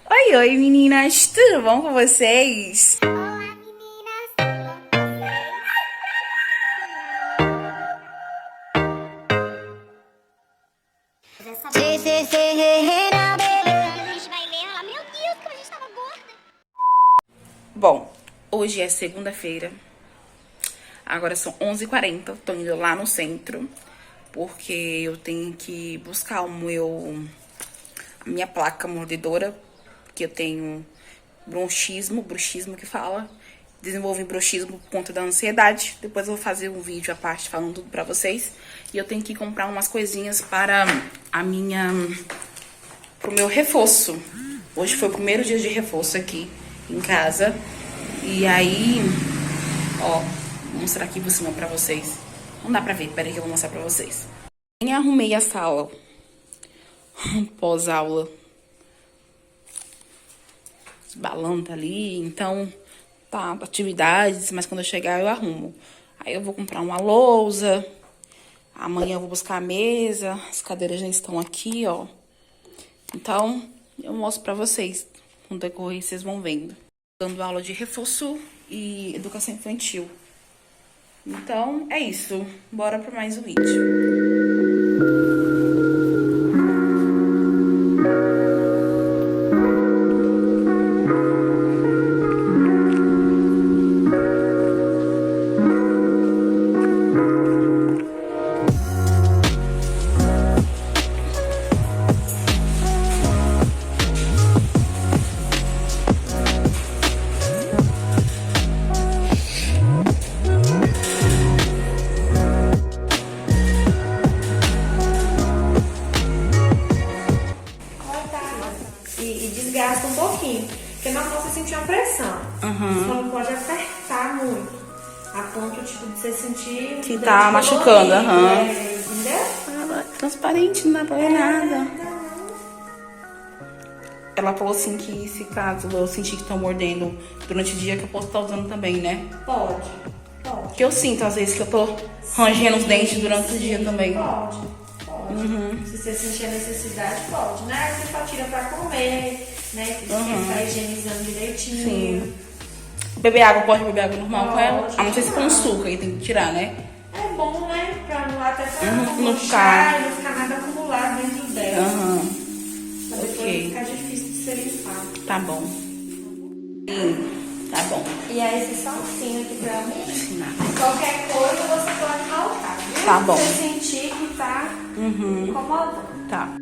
Oi, oi meninas, tudo bom com vocês? Olá, meninas, tudo bom com vocês? A gente vai ler ela. Meu Deus, como a gente tava gorda. Bom, hoje é segunda-feira, agora são 11h40, tô indo lá no centro, porque eu tenho que buscar a minha placa mordedora, que eu tenho bruxismo que fala. Desenvolvi bruxismo por conta da ansiedade. Depois eu vou fazer um vídeo à parte falando tudo pra vocês. E eu tenho que comprar umas coisinhas para pro meu reforço. Hoje foi o primeiro dia de reforço aqui em casa. E aí, ó, vou mostrar aqui por cima pra vocês. Não dá pra ver, peraí que eu vou mostrar pra vocês. Nem arrumei a sala pós-aula. Balão tá ali, então tá atividades, mas quando eu chegar eu arrumo. Aí eu vou comprar uma lousa, amanhã eu vou buscar a mesa, as cadeiras já estão aqui, ó. Então, eu mostro pra vocês, no decorrer vocês vão vendo. Dando aula de reforço e educação infantil. Então, é isso. Bora pra mais um vídeo. E desgasta um pouquinho, porque não posso sentir uma pressão. Só não pode apertar muito, a ponto tipo, de você sentir Que tá machucando, entendeu? Ela é transparente, não dá pra ver nada. Ela falou assim que se caso eu sentir que estão mordendo durante o dia, que eu posso estar usando também, né? Pode. Porque eu sinto às vezes que eu tô rangendo os dentes durante o dia também. Pode. Se você sentir a necessidade, pode, né? Você só tira pra comer, né? Você tá higienizando direitinho. Sim. Beber água, pode beber água normal com ela? Pode. A não ser se for um suco, aí tem que tirar, né? É bom, né? Pra não até pra não não ficar- não ficar nada acumulado dentro dela. Pra depois Ok. ficar difícil de ser limpado. Tá bom. Tá bom. E aí você só assina aqui pra mim. Assinar. Qualquer coisa você pode voltar, viu? Tá bom. Se você sentir que tá incomodando. Tá.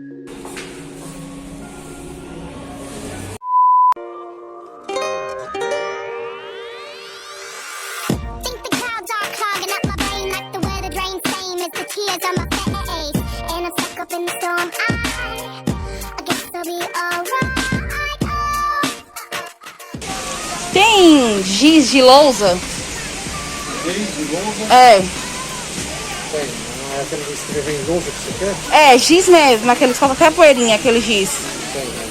Think the clouds are clogging up my brain like the weather drains same as the tears on my face. And I'm stuck up in the storm. I guess I'll be alright. Tem giz de lousa? Giz de lousa? É. Tem. Não é aquele que escreve em lousa que você quer? É, giz mesmo, aqueles falta até a poeirinha, aquele giz. Tem, né?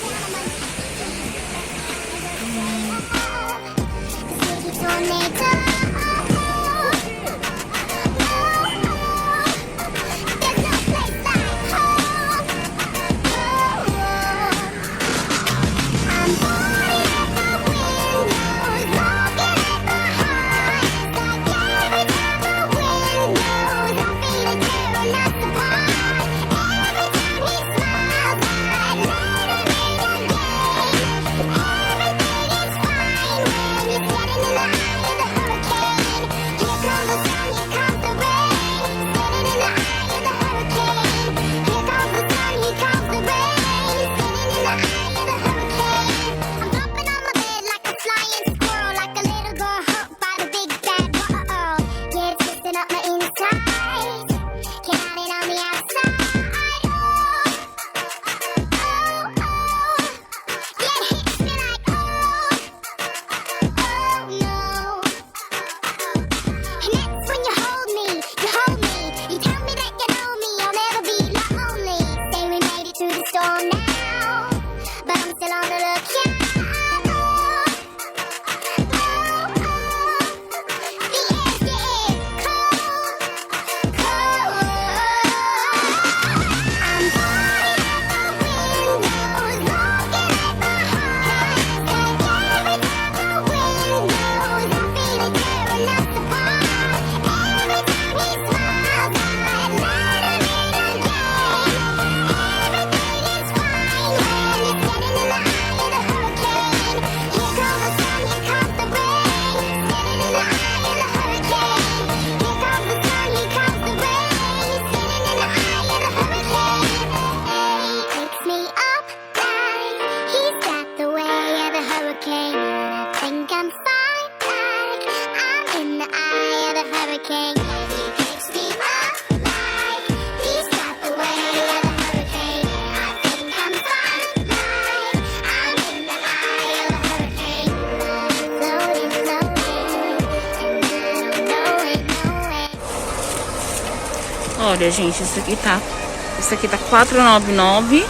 Olha, gente, isso aqui tá R$4,99.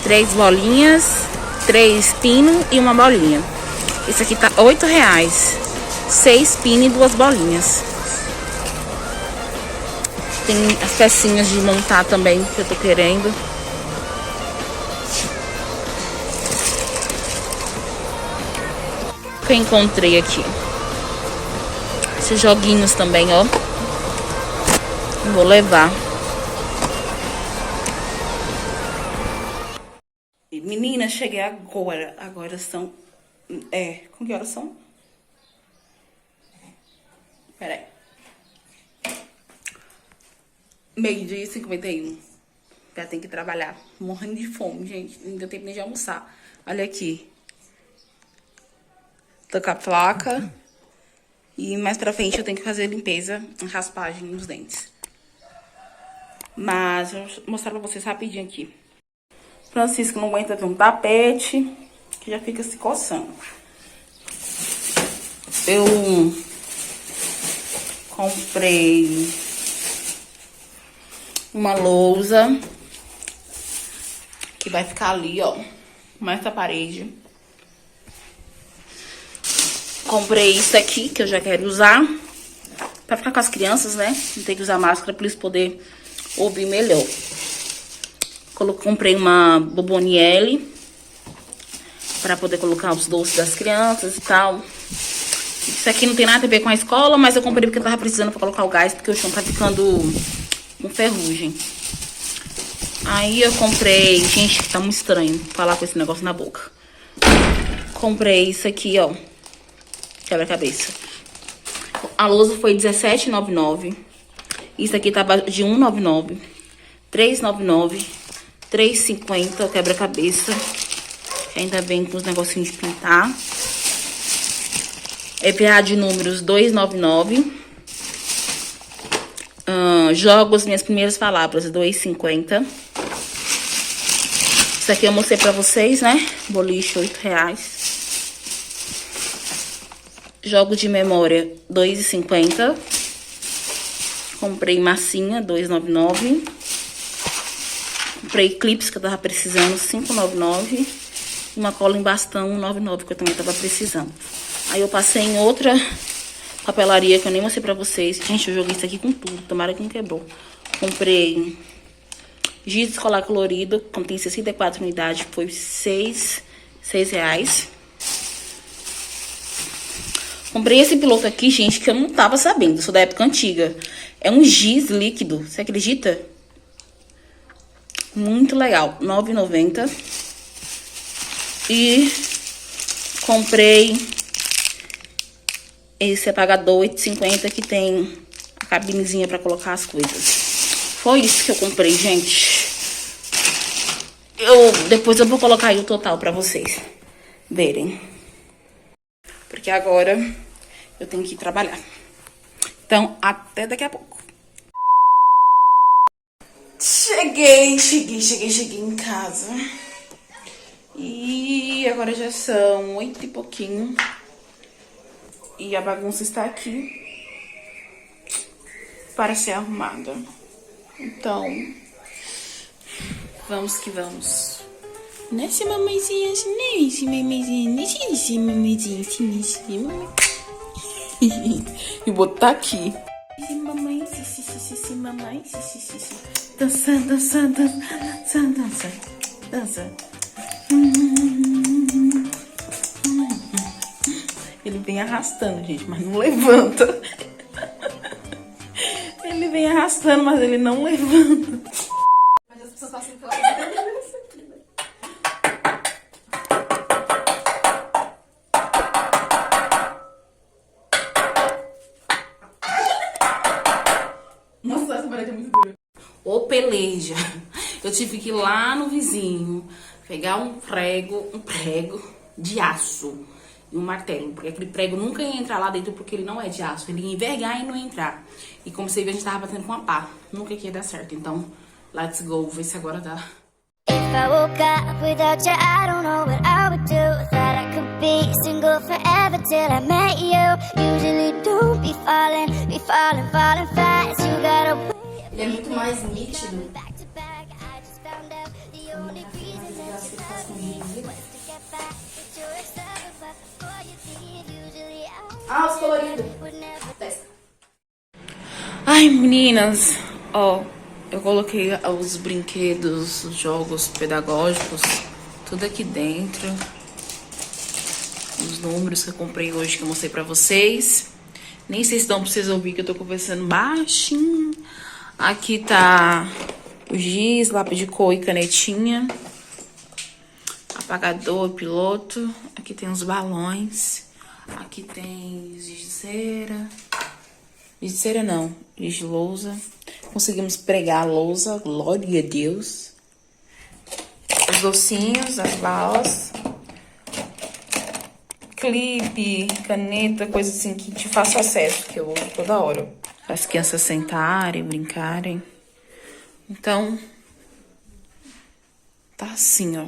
3 bolinhas, 3 pino e uma bolinha. Esse aqui tá R$8. 6 pino e 2 bolinhas. Tem as pecinhas de montar também que eu tô querendo. Que eu encontrei aqui. Esses joguinhos também, ó. Vou levar. Menina, cheguei agora. Agora são... com que horas são? Peraí. 12h51. Já tem que trabalhar. Morrendo de fome, gente. Não deu tempo nem de almoçar. Olha aqui. Tô com a placa. E mais pra frente eu tenho que fazer limpeza, raspagem nos dentes. Mas eu vou mostrar pra vocês rapidinho aqui. Francisco não aguenta ver um tapete, que já fica se coçando. Eu comprei uma lousa que vai ficar ali, ó, nessa parede. Comprei isso aqui, que eu já quero usar, pra ficar com as crianças, né? Não tem que usar máscara pra eles poderem ouvir melhor. Comprei uma Boboniele para poder colocar os doces das crianças e tal. Isso aqui não tem nada a ver com a escola, mas eu comprei porque eu tava precisando para colocar o gás, porque o chão tá ficando com ferrugem. Aí eu comprei... Gente, tá muito estranho falar com esse negócio na boca. Comprei isso aqui, ó. Quebra-cabeça. A lousa foi R$17,99. Isso aqui tava de R$1,99. R$3,99. R$3,50 o quebra-cabeça. Ainda vem com os negocinhos de pintar. EVA de números R$2,99. Jogos Minhas Primeiras Palavras, R$2,50. Isso aqui eu mostrei pra vocês, né? Boliche, R$8. Jogos de memória, R$2,50. Comprei massinha, R$2,99. Comprei clips que eu tava precisando, R$5,99. E uma cola em bastão, R$1,99, que eu também tava precisando. Aí eu passei em outra papelaria que eu nem mostrei pra vocês. Gente, eu joguei isso aqui com tudo, tomara que não quebrou. Comprei giz escolar colorido, contém 64 unidades, foi R$6. Comprei esse piloto aqui, gente, que eu não tava sabendo, sou da época antiga. É um giz líquido, você acredita? Muito legal, R$9,90. E comprei esse apagador R$8,50 que tem a cabinezinha pra colocar as coisas. Foi isso que eu comprei, gente. Depois eu vou colocar aí o total pra vocês verem. Porque agora eu tenho que ir trabalhar. Então, até daqui a pouco. Cheguei em casa. E agora já são 8 e pouquinho. E a bagunça está aqui para ser arrumada. Então, vamos que vamos. Nesse mamãezinha, nesse mamãezinha, nesse mamãezinha, nesse mamãe. E botar aqui. Esse mamãe, esse mamãe, dança, dança, dança, dança, dança. Ele vem arrastando, gente, mas não levanta. Ele vem arrastando, mas ele não levanta. Mas as pessoas passam pela vida. Nossa, essa parede é muito dura. Ô, peleja. Eu tive que ir lá no vizinho pegar um prego de aço e um martelo, porque aquele prego nunca ia entrar lá dentro porque ele não é de aço, ele ia envergar e não ia entrar. E como você viu, a gente tava batendo com uma pá, nunca ia dar certo. Então, let's go, ver se agora dá. If I woke up without you, I don't know what I would do. Thought I could be single forever till I met you. Usually don't be falling fast. You got a way Ele é muito mais nítido. back to back. I just found out the only reason that you love me was to get back at your stuff. But before you leave, usually I Os coloridos. would never. Testa. Ai, meninas, ó, eu coloquei os brinquedos, os jogos pedagógicos, tudo aqui dentro. Os números que eu comprei hoje, que eu mostrei pra vocês. Nem sei se dão pra vocês ouvir que eu tô conversando baixinho. Aqui tá o giz, lápis de cor e canetinha. Apagador, piloto. Aqui tem os balões. Aqui tem giz de cera. Giz de cera não, giz de lousa. Conseguimos pregar a lousa, glória a Deus. Os docinhos, as balas. Clipe, caneta, coisa assim que te faça acesso, que eu uso toda hora. Para as crianças sentarem, brincarem. Então, tá assim, ó.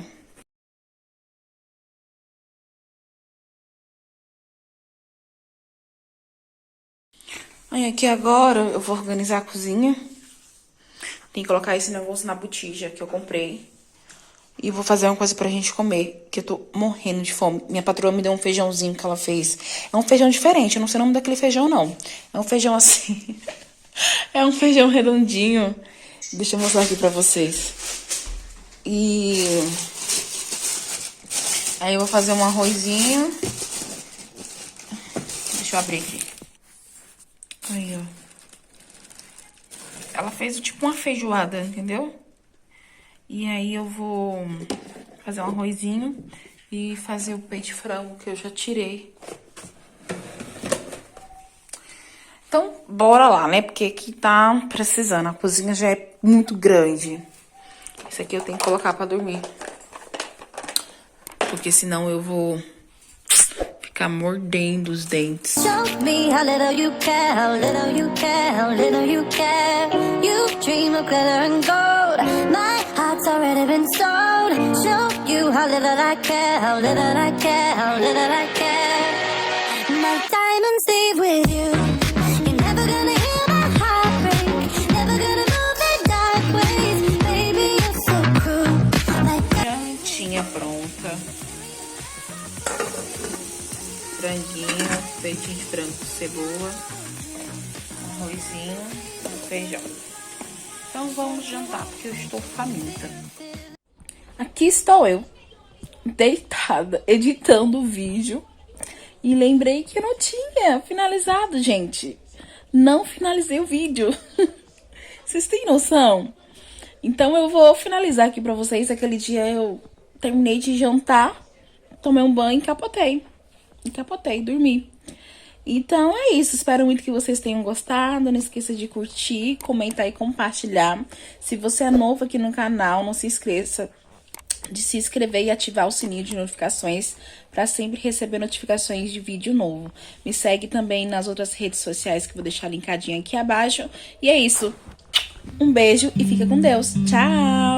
Aí aqui agora eu vou organizar a cozinha. Tem que colocar esse negócio na botija que eu comprei. E vou fazer uma coisa pra gente comer, que eu tô morrendo de fome. Minha patroa me deu um feijãozinho que ela fez. É um feijão diferente, eu não sei o nome daquele feijão, não. É um feijão assim... é um feijão redondinho. Deixa eu mostrar aqui pra vocês. E... aí eu vou fazer um arrozinho. Deixa eu abrir aqui. Aí, ó. Ela fez tipo uma feijoada, entendeu? E aí eu vou fazer um arrozinho e fazer o peito de frango que eu já tirei. Então, bora lá, né? Porque aqui tá precisando. A cozinha já é muito grande. Isso aqui eu tenho que colocar pra dormir. Porque senão eu vou ficar mordendo os dentes. Show me how little you care, how little you care, how little you care. You dream of glitter and gold. My heart's already been sold. Show you how little I care, how little I care, how little I care. My diamonds leave with you. You're never gonna hear my heart break. Never gonna move in dark ways. Baby, you're so cruel. Like Jantinha pronta. Franguinho, peitinho de frango com cebola, arrozinho, feijão. Então vamos jantar, porque eu estou faminta. Aqui estou eu, deitada, editando o vídeo. E lembrei que eu não tinha finalizado, gente. Não finalizei o vídeo. Vocês têm noção? Então eu vou finalizar aqui pra vocês. Aquele dia eu terminei de jantar, tomei um banho e encapotei, dormi. Então é isso, espero muito que vocês tenham gostado. Não esqueça de curtir, comentar e compartilhar. Se você é novo aqui no canal, não se esqueça de se inscrever e ativar o sininho de notificações para sempre receber notificações de vídeo novo. Me segue também nas outras redes sociais que eu vou deixar linkadinho aqui abaixo. E é isso, um beijo e fica com Deus. Tchau!